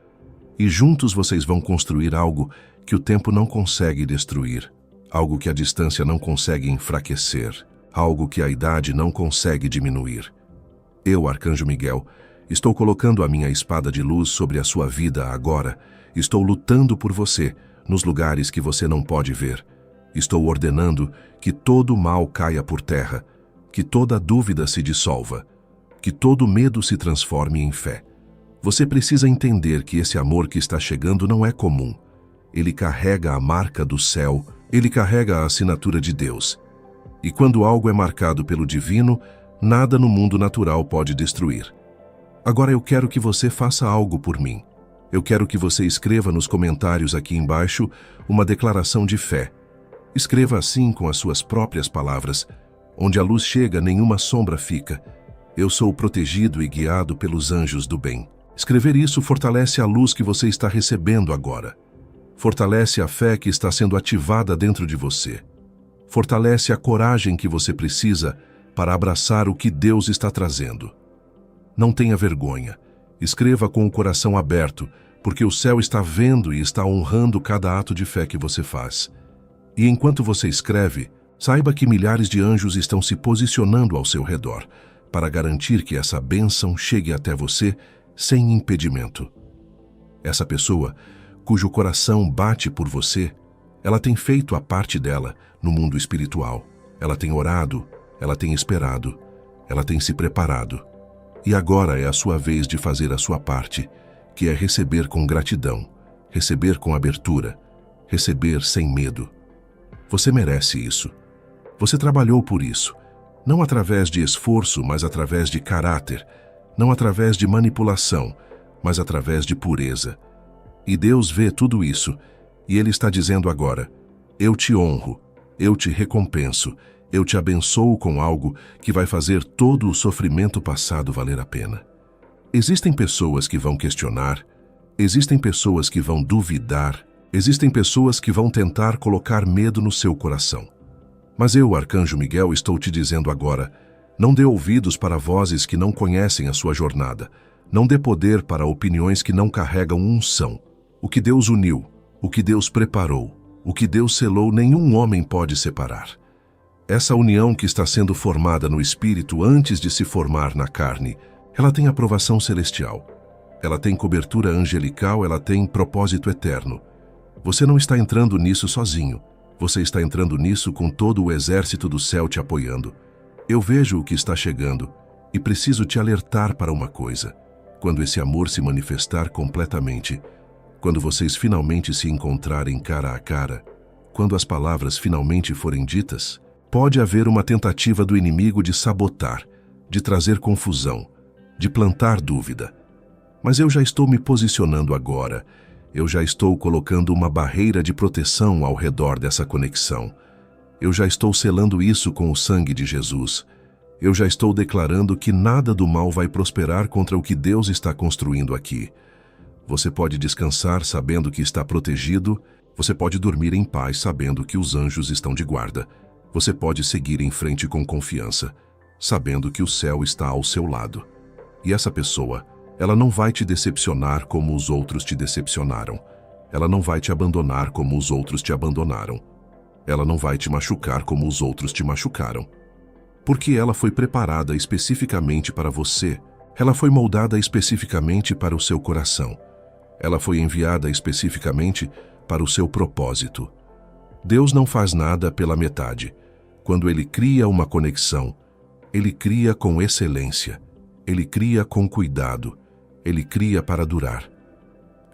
E juntos vocês vão construir algo que o tempo não consegue destruir, algo que a distância não consegue enfraquecer, algo que a idade não consegue diminuir. Eu, Arcanjo Miguel, estou colocando a minha espada de luz sobre a sua vida agora. Estou lutando por você, nos lugares que você não pode ver. Estou ordenando que todo mal caia por terra, que toda dúvida se dissolva, que todo medo se transforme em fé. Você precisa entender que esse amor que está chegando não é comum. Ele carrega a marca do céu, ele carrega a assinatura de Deus. E quando algo é marcado pelo divino, nada no mundo natural pode destruir. Agora eu quero que você faça algo por mim. Eu quero que você escreva nos comentários aqui embaixo uma declaração de fé. Escreva assim com as suas próprias palavras. Onde a luz chega, nenhuma sombra fica. Eu sou protegido e guiado pelos anjos do bem. Escrever isso fortalece a luz que você está recebendo agora. Fortalece a fé que está sendo ativada dentro de você. Fortalece a coragem que você precisa para abraçar o que Deus está trazendo. Não tenha vergonha. Escreva com o coração aberto, porque o céu está vendo e está honrando cada ato de fé que você faz. E enquanto você escreve, saiba que milhares de anjos estão se posicionando ao seu redor para garantir que essa bênção chegue até você sem impedimento. Essa pessoa, cujo coração bate por você, ela tem feito a parte dela no mundo espiritual. Ela tem orado, ela tem esperado, ela tem se preparado. E agora é a sua vez de fazer a sua parte, que é receber com gratidão, receber com abertura, receber sem medo. Você merece isso. Você trabalhou por isso, não através de esforço, mas através de caráter, não através de manipulação, mas através de pureza. E Deus vê tudo isso, e Ele está dizendo agora: eu te honro, eu te recompenso, eu te abençoo com algo que vai fazer todo o sofrimento passado valer a pena. Existem pessoas que vão questionar, existem pessoas que vão duvidar, existem pessoas que vão tentar colocar medo no seu coração. Mas eu, Arcanjo Miguel, estou te dizendo agora: não dê ouvidos para vozes que não conhecem a sua jornada. Não dê poder para opiniões que não carregam unção. O que Deus uniu, o que Deus preparou, o que Deus selou, nenhum homem pode separar. Essa união que está sendo formada no espírito antes de se formar na carne, ela tem aprovação celestial. Ela tem cobertura angelical, ela tem propósito eterno. Você não está entrando nisso sozinho. Você está entrando nisso com todo o exército do céu te apoiando. Eu vejo o que está chegando e preciso te alertar para uma coisa. Quando esse amor se manifestar completamente, quando vocês finalmente se encontrarem cara a cara, quando as palavras finalmente forem ditas, pode haver uma tentativa do inimigo de sabotar, de trazer confusão, de plantar dúvida. Mas eu já estou me posicionando agora. Eu já estou colocando uma barreira de proteção ao redor dessa conexão. Eu já estou selando isso com o sangue de Jesus. Eu já estou declarando que nada do mal vai prosperar contra o que Deus está construindo aqui. Você pode descansar sabendo que está protegido. Você pode dormir em paz sabendo que os anjos estão de guarda. Você pode seguir em frente com confiança, sabendo que o céu está ao seu lado. E essa pessoa, ela não vai te decepcionar como os outros te decepcionaram. Ela não vai te abandonar como os outros te abandonaram. Ela não vai te machucar como os outros te machucaram. Porque ela foi preparada especificamente para você. Ela foi moldada especificamente para o seu coração. Ela foi enviada especificamente para o seu propósito. Deus não faz nada pela metade. Quando Ele cria uma conexão, Ele cria com excelência. Ele cria com cuidado. ele cria para durar.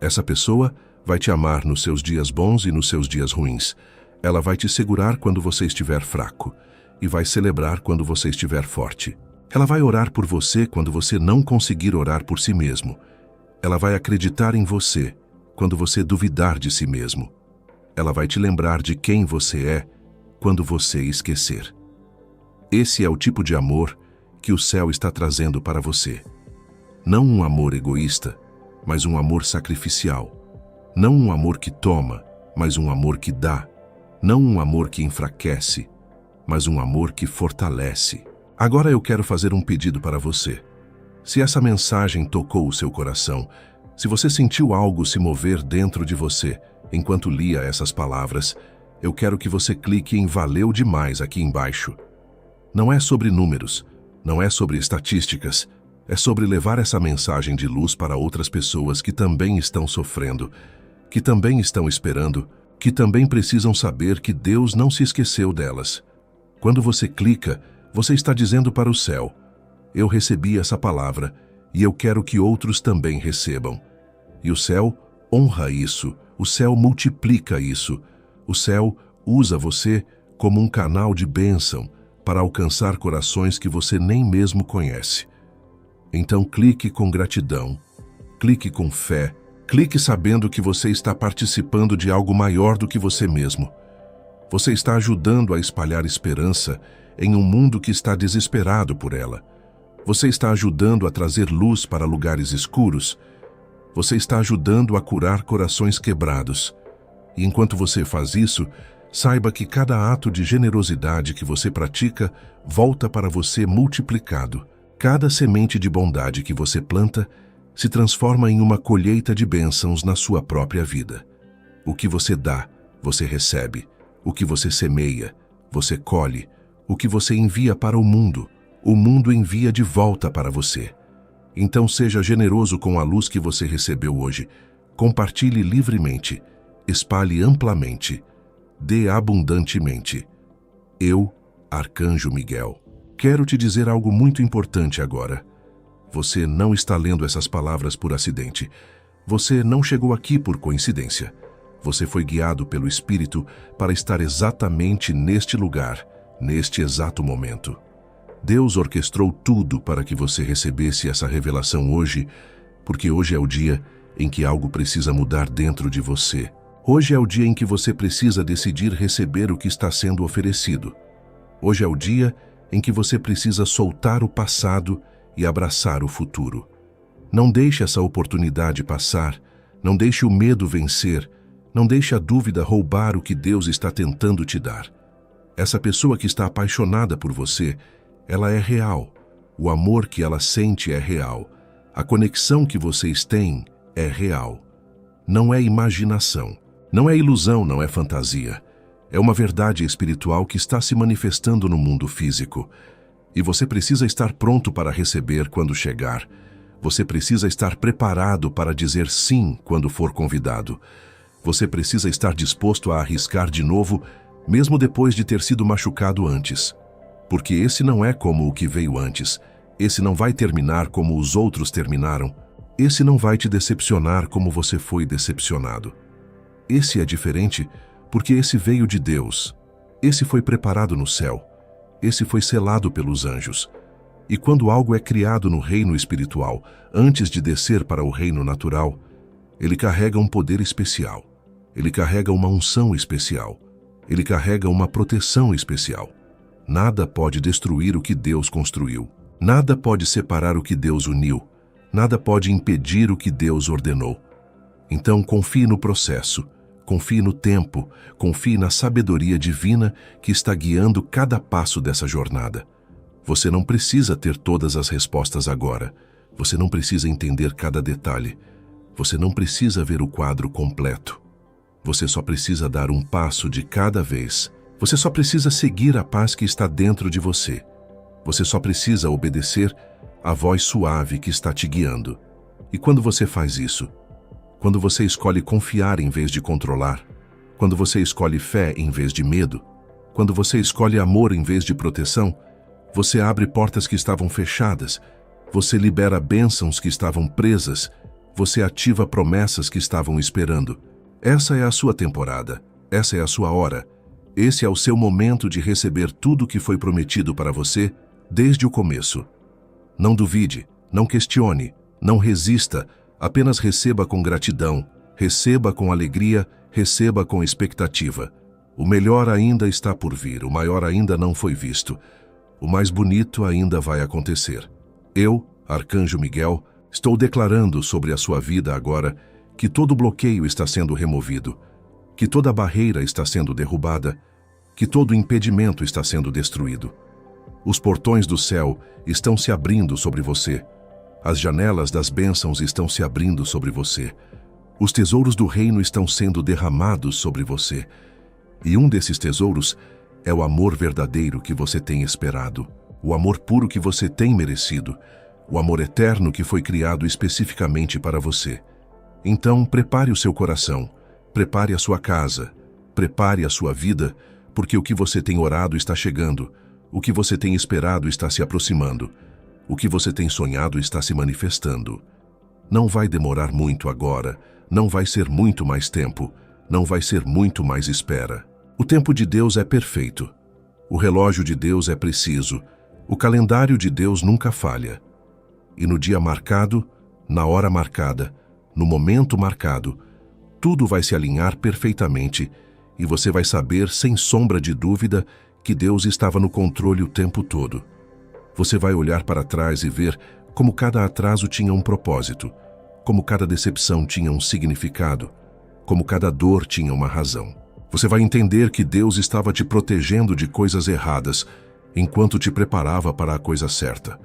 Essa pessoa vai te amar nos seus dias bons e nos seus dias ruins. Ela vai te segurar quando você estiver fraco e vai celebrar quando você estiver forte. Ela vai orar por você quando você não conseguir orar por si mesmo. Ela vai acreditar em você quando você duvidar de si mesmo. Ela vai te lembrar de quem você é quando você esquecer. Esse é o tipo de amor que o céu está trazendo para você. Não um amor egoísta, mas um amor sacrificial. Não um amor que toma, mas um amor que dá. Não um amor que enfraquece, mas um amor que fortalece. Agora eu quero fazer um pedido para você. Se essa mensagem tocou o seu coração, se você sentiu algo se mover dentro de você enquanto lia essas palavras, eu quero que você clique em Valeu demais aqui embaixo. Não é sobre números, não é sobre estatísticas, é sobre levar essa mensagem de luz para outras pessoas que também estão sofrendo, que também estão esperando, que também precisam saber que Deus não se esqueceu delas. Quando você clica, você está dizendo para o céu: eu recebi essa palavra e eu quero que outros também recebam. E o céu honra isso, o céu multiplica isso, o céu usa você como um canal de bênção para alcançar corações que você nem mesmo conhece. Então clique com gratidão, clique com fé, clique sabendo que você está participando de algo maior do que você mesmo. Você está ajudando a espalhar esperança em um mundo que está desesperado por ela. Você está ajudando a trazer luz para lugares escuros. Você está ajudando a curar corações quebrados. E enquanto você faz isso, saiba que cada ato de generosidade que você pratica volta para você multiplicado. Cada semente de bondade que você planta se transforma em uma colheita de bênçãos na sua própria vida. O que você dá, você recebe. O que você semeia, você colhe. O que você envia para o mundo envia de volta para você. Então seja generoso com a luz que você recebeu hoje. Compartilhe livremente, espalhe amplamente, dê abundantemente. Eu, Arcanjo Miguel, quero te dizer algo muito importante agora. Você não está lendo essas palavras por acidente. Você não chegou aqui por coincidência. Você foi guiado pelo Espírito para estar exatamente neste lugar, neste exato momento. Deus orquestrou tudo para que você recebesse essa revelação hoje, porque hoje é o dia em que algo precisa mudar dentro de você. Hoje é o dia em que você precisa decidir receber o que está sendo oferecido. Hoje é o dia em que você precisa soltar o passado e abraçar o futuro. Não deixe essa oportunidade passar, não deixe o medo vencer, não deixe a dúvida roubar o que Deus está tentando te dar. Essa pessoa que está apaixonada por você, ela é real. O amor que ela sente é real. A conexão que vocês têm é real. Não é imaginação, não é ilusão, não é fantasia. É uma verdade espiritual que está se manifestando no mundo físico. E você precisa estar pronto para receber quando chegar. Você precisa estar preparado para dizer sim quando for convidado. Você precisa estar disposto a arriscar de novo, mesmo depois de ter sido machucado antes. Porque esse não é como o que veio antes. Esse não vai terminar como os outros terminaram. Esse não vai te decepcionar como você foi decepcionado. Esse é diferente porque esse veio de Deus. Esse foi preparado no céu. Esse foi selado pelos anjos. E quando algo é criado no reino espiritual, antes de descer para o reino natural, ele carrega um poder especial. Ele carrega uma unção especial. Ele carrega uma proteção especial. Nada pode destruir o que Deus construiu. Nada pode separar o que Deus uniu. Nada pode impedir o que Deus ordenou. Então confie no processo, confie no tempo, confie na sabedoria divina que está guiando cada passo dessa jornada. Você não precisa ter todas as respostas agora. Você não precisa entender cada detalhe. Você não precisa ver o quadro completo. Você só precisa dar um passo de cada vez. Você só precisa seguir a paz que está dentro de você. Você só precisa obedecer à voz suave que está te guiando. E quando você faz isso, quando você escolhe confiar em vez de controlar, quando você escolhe fé em vez de medo, quando você escolhe amor em vez de proteção, você abre portas que estavam fechadas Você libera bênçãos que estavam presas, você ativa promessas que estavam esperando. Essa é a sua temporada, essa é a sua hora. Esse é o seu momento de receber tudo que foi prometido para você desde o começo. Não duvide, não questione, não resista, apenas receba com gratidão, receba com alegria, receba com expectativa. O melhor ainda está por vir, o maior ainda não foi visto. O mais bonito ainda vai acontecer. Eu, Arcanjo Miguel, estou declarando sobre a sua vida agora que todo bloqueio está sendo removido, que toda barreira está sendo derrubada, que todo impedimento está sendo destruído. Os portões do céu estão se abrindo sobre você. As janelas das bênçãos estão se abrindo sobre você. Os tesouros do reino estão sendo derramados sobre você. E um desses tesouros é o amor verdadeiro que você tem esperado, o amor puro que você tem merecido, o amor eterno que foi criado especificamente para você. Então, prepare o seu coração, prepare a sua casa, prepare a sua vida, porque o que você tem orado está chegando, o que você tem esperado está se aproximando, o que você tem sonhado está se manifestando. Não vai demorar muito agora, não vai ser muito mais tempo, não vai ser muito mais espera. O tempo de Deus é perfeito, o relógio de Deus é preciso, o calendário de Deus nunca falha. E no dia marcado, na hora marcada, no momento marcado, tudo vai se alinhar perfeitamente e você vai saber, sem sombra de dúvida, que Deus estava no controle o tempo todo. Você vai olhar para trás e ver como cada atraso tinha um propósito, como cada decepção tinha um significado, como cada dor tinha uma razão. Você vai entender que Deus estava te protegendo de coisas erradas, enquanto te preparava para a coisa certa.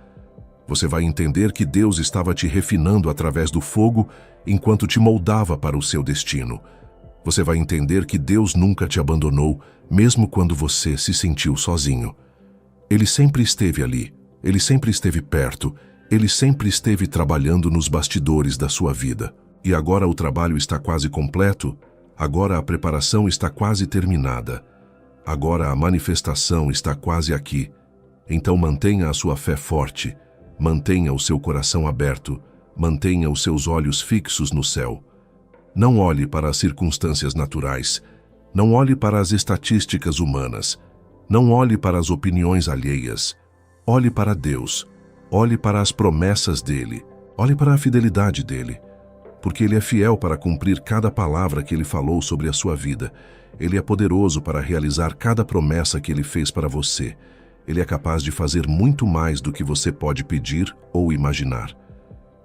Você vai entender que Deus estava te refinando através do fogo, enquanto te moldava para o seu destino. Você vai entender que Deus nunca te abandonou, mesmo quando você se sentiu sozinho. Ele sempre esteve ali, Ele sempre esteve perto, Ele sempre esteve trabalhando nos bastidores da sua vida. E agora o trabalho está quase completo, agora a preparação está quase terminada, agora a manifestação está quase aqui. Então mantenha a sua fé forte, mantenha o seu coração aberto, mantenha os seus olhos fixos no céu. Não olhe para as circunstâncias naturais, não olhe para as estatísticas humanas, não olhe para as opiniões alheias. Olhe para Deus, olhe para as promessas dEle, olhe para a fidelidade dEle, porque Ele é fiel para cumprir cada palavra que Ele falou sobre a sua vida. Ele é poderoso para realizar cada promessa que Ele fez para você. Ele é capaz de fazer muito mais do que você pode pedir ou imaginar.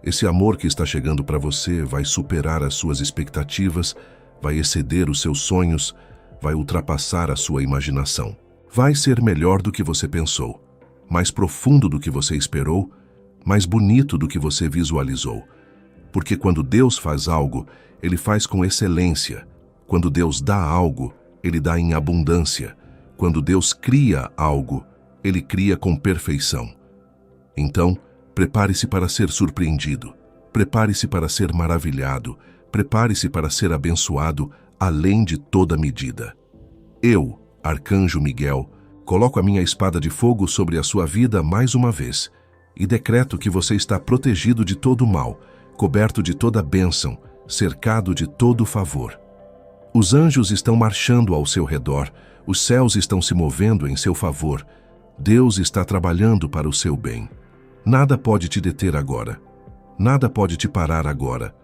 Esse amor que está chegando para você vai superar as suas expectativas, vai exceder os seus sonhos, vai ultrapassar a sua imaginação. Vai ser melhor do que você pensou, mais profundo do que você esperou, mais bonito do que você visualizou. Porque quando Deus faz algo, Ele faz com excelência. Quando Deus dá algo, Ele dá em abundância. Quando Deus cria algo, Ele cria com perfeição. Então, prepare-se para ser surpreendido, prepare-se para ser maravilhado, prepare-se para ser abençoado além de toda medida. Eu, Arcanjo Miguel, coloco a minha espada de fogo sobre a sua vida mais uma vez e decreto que você está protegido de todo o mal, coberto de toda bênção, cercado de todo favor. Os anjos estão marchando ao seu redor, os céus estão se movendo em seu favor. Deus está trabalhando para o seu bem. Nada pode te deter agora. Nada pode te parar agora.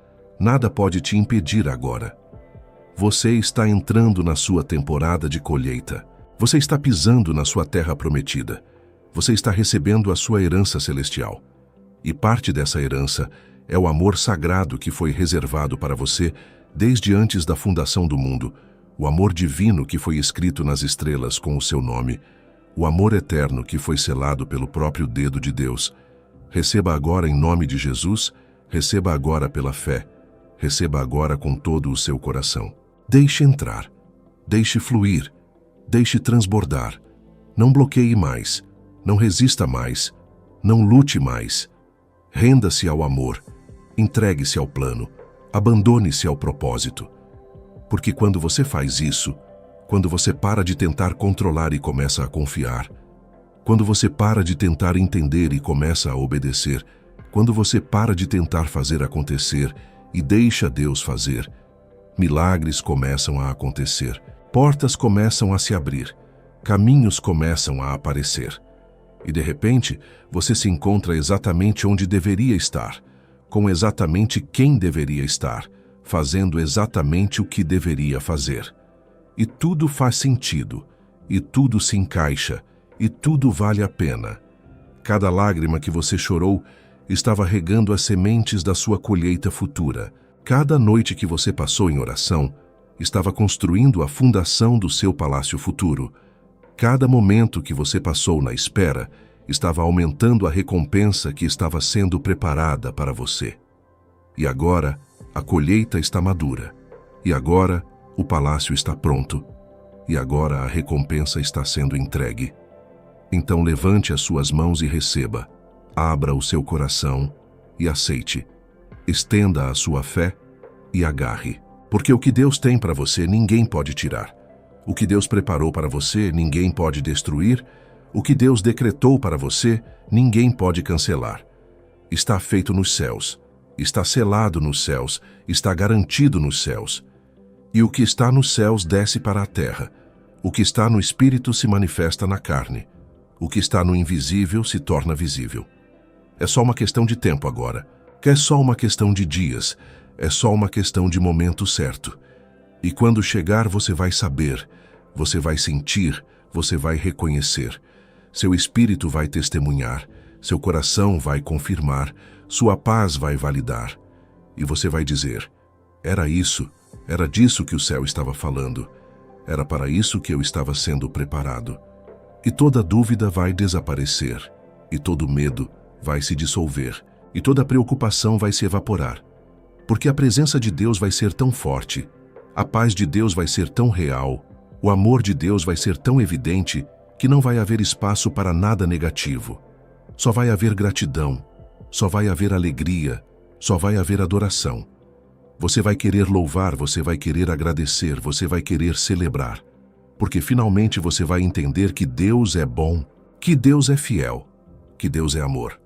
Nada pode te impedir agora. Você está entrando na sua temporada de colheita. Você está pisando na sua terra prometida. Você está recebendo a sua herança celestial. E parte dessa herança é o amor sagrado que foi reservado para você desde antes da fundação do mundo, o amor divino que foi escrito nas estrelas com o seu nome, o amor eterno que foi selado pelo próprio dedo de Deus. Receba agora em nome de Jesus, receba agora pela fé, receba agora com todo o seu coração. Deixe entrar, deixe fluir, deixe transbordar. Não bloqueie mais, não resista mais, não lute mais. Renda-se ao amor, entregue-se ao plano, abandone-se ao propósito. Porque quando você faz isso, quando você para de tentar controlar e começa a confiar, quando você para de tentar entender e começa a obedecer, Quando você para de tentar fazer acontecer e deixa Deus fazer, milagres começam a acontecer, portas começam a se abrir, caminhos começam a aparecer. E de repente, você se encontra exatamente onde deveria estar, com exatamente quem deveria estar, fazendo exatamente o que deveria fazer. E tudo faz sentido, e tudo se encaixa, e tudo vale a pena. Cada lágrima que você chorou estava regando as sementes da sua colheita futura. Cada noite que você passou em oração estava construindo a fundação do seu palácio futuro. Cada momento que você passou na espera estava aumentando a recompensa que estava sendo preparada para você. E agora, a colheita está madura. E agora, o palácio está pronto. E agora a recompensa está sendo entregue. Então levante as suas mãos e receba. Abra o seu coração e aceite. Estenda a sua fé e agarre. Porque o que Deus tem para você, ninguém pode tirar. O que Deus preparou para você, ninguém pode destruir. O que Deus decretou para você, ninguém pode cancelar. Está feito nos céus. Está selado nos céus. Está garantido nos céus. E o que está nos céus desce para a terra. O que está no espírito se manifesta na carne. O que está no invisível se torna visível. É só uma questão de tempo agora. É só uma questão de dias. É só uma questão de momento certo. E quando chegar, você vai saber, você vai sentir, você vai reconhecer. Seu espírito vai testemunhar, seu coração vai confirmar, sua paz vai validar. E você vai dizer, era isso, era disso que o céu estava falando. Era para isso que eu estava sendo preparado. E toda dúvida vai desaparecer, e todo medo vai se dissolver, e toda preocupação vai se evaporar. Porque a presença de Deus vai ser tão forte, a paz de Deus vai ser tão real, o amor de Deus vai ser tão evidente que não vai haver espaço para nada negativo. Só vai haver gratidão, só vai haver alegria, só vai haver adoração. Você vai querer louvar, você vai querer agradecer, você vai querer celebrar. Porque finalmente você vai entender que Deus é bom, que Deus é fiel, que Deus é amor.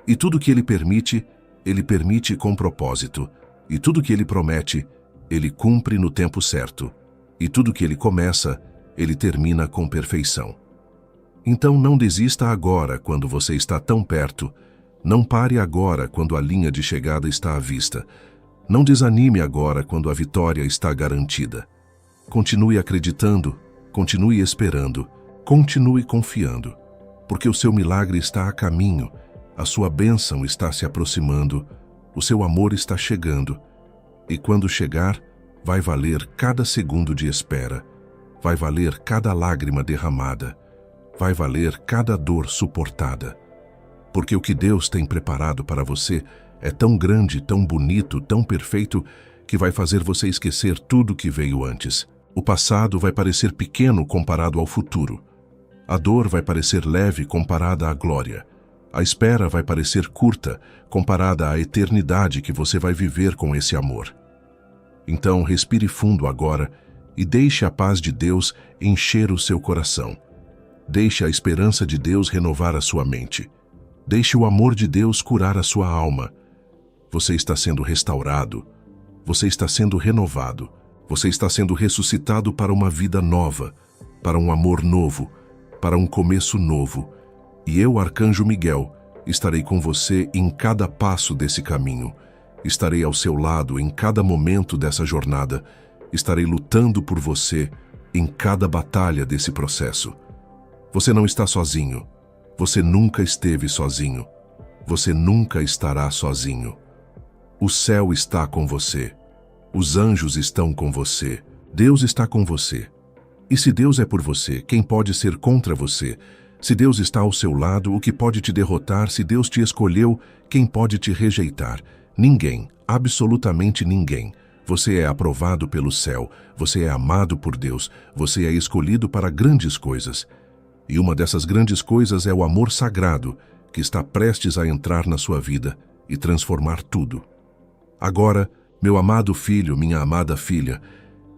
E tudo que Ele permite com propósito. E tudo que Ele promete, Ele cumpre no tempo certo. E tudo que Ele começa, Ele termina com perfeição. Então não desista agora quando você está tão perto. Não pare agora quando a linha de chegada está à vista. Não desanime agora quando a vitória está garantida. Continue acreditando, continue esperando, continue confiando. Porque o seu milagre está a caminho, a sua bênção está se aproximando, o seu amor está chegando. E quando chegar, vai valer cada segundo de espera, vai valer cada lágrima derramada, vai valer cada dor suportada. Porque o que Deus tem preparado para você é tão grande, tão bonito, tão perfeito, que vai fazer você esquecer tudo que veio antes. O passado vai parecer pequeno comparado ao futuro. A dor vai parecer leve comparada à glória. A espera vai parecer curta comparada à eternidade que você vai viver com esse amor. Então, respire fundo agora e deixe a paz de Deus encher o seu coração. Deixe a esperança de Deus renovar a sua mente. Deixe o amor de Deus curar a sua alma. Você está sendo restaurado. Você está sendo renovado. Você está sendo ressuscitado para uma vida nova, para um amor novo, para um começo novo. E eu, Arcanjo Miguel, estarei com você em cada passo desse caminho. Estarei ao seu lado em cada momento dessa jornada. Estarei lutando por você em cada batalha desse processo. Você não está sozinho. Você nunca esteve sozinho. Você nunca estará sozinho. O céu está com você. Os anjos estão com você. Deus está com você. E se Deus é por você, quem pode ser contra você? Se Deus está ao seu lado, o que pode te derrotar? Se Deus te escolheu, quem pode te rejeitar? Ninguém, absolutamente ninguém. Você é aprovado pelo céu, você é amado por Deus, você é escolhido para grandes coisas. E uma dessas grandes coisas é o amor sagrado, que está prestes a entrar na sua vida e transformar tudo. Agora, meu amado filho, minha amada filha,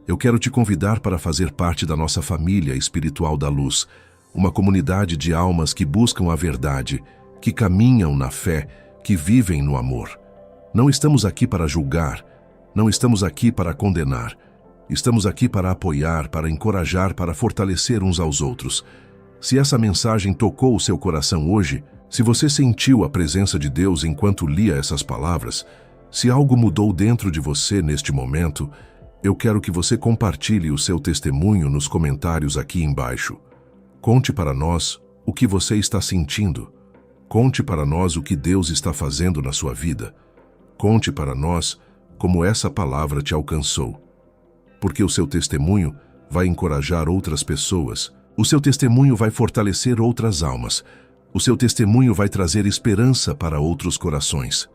eu quero te convidar para fazer parte da nossa família espiritual da luz, uma comunidade de almas que buscam a verdade, que caminham na fé, que vivem no amor. Não estamos aqui para julgar, não estamos aqui para condenar. Estamos aqui para apoiar, para encorajar, para fortalecer uns aos outros. Se essa mensagem tocou o seu coração hoje, se você sentiu a presença de Deus enquanto lia essas palavras, se algo mudou dentro de você neste momento, eu quero que você compartilhe o seu testemunho nos comentários aqui embaixo. Conte para nós o que você está sentindo. Conte para nós o que Deus está fazendo na sua vida. Conte para nós como essa palavra te alcançou. Porque o seu testemunho vai encorajar outras pessoas. O seu testemunho vai fortalecer outras almas. O seu testemunho vai trazer esperança para outros corações.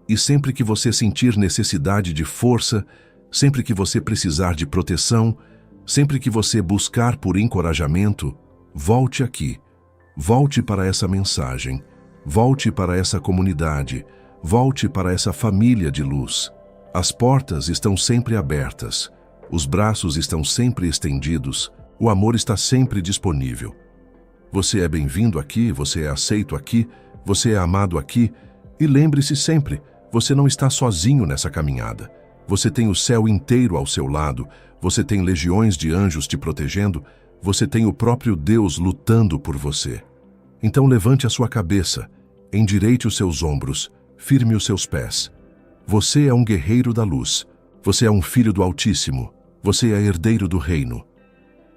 E sempre que você sentir necessidade de força, sempre que você precisar de proteção, sempre que você buscar por encorajamento, volte aqui. Volte para essa mensagem. Volte para essa comunidade. Volte para essa família de luz. As portas estão sempre abertas. Os braços estão sempre estendidos. O amor está sempre disponível. Você é bem-vindo aqui, você é aceito aqui, você é amado aqui. E lembre-se sempre, você não está sozinho nessa caminhada. Você tem o céu inteiro ao seu lado, você tem legiões de anjos te protegendo, você tem o próprio Deus lutando por você. Então levante a sua cabeça, endireite os seus ombros, firme os seus pés. Você é um guerreiro da luz, você é um filho do Altíssimo, você é herdeiro do reino.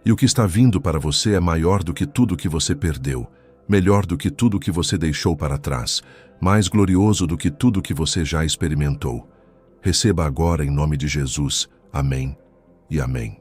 E o que está vindo para você é maior do que tudo que você perdeu, melhor do que tudo que você deixou para trás, mais glorioso do que tudo que você já experimentou. Receba agora em nome de Jesus. Amém e amém.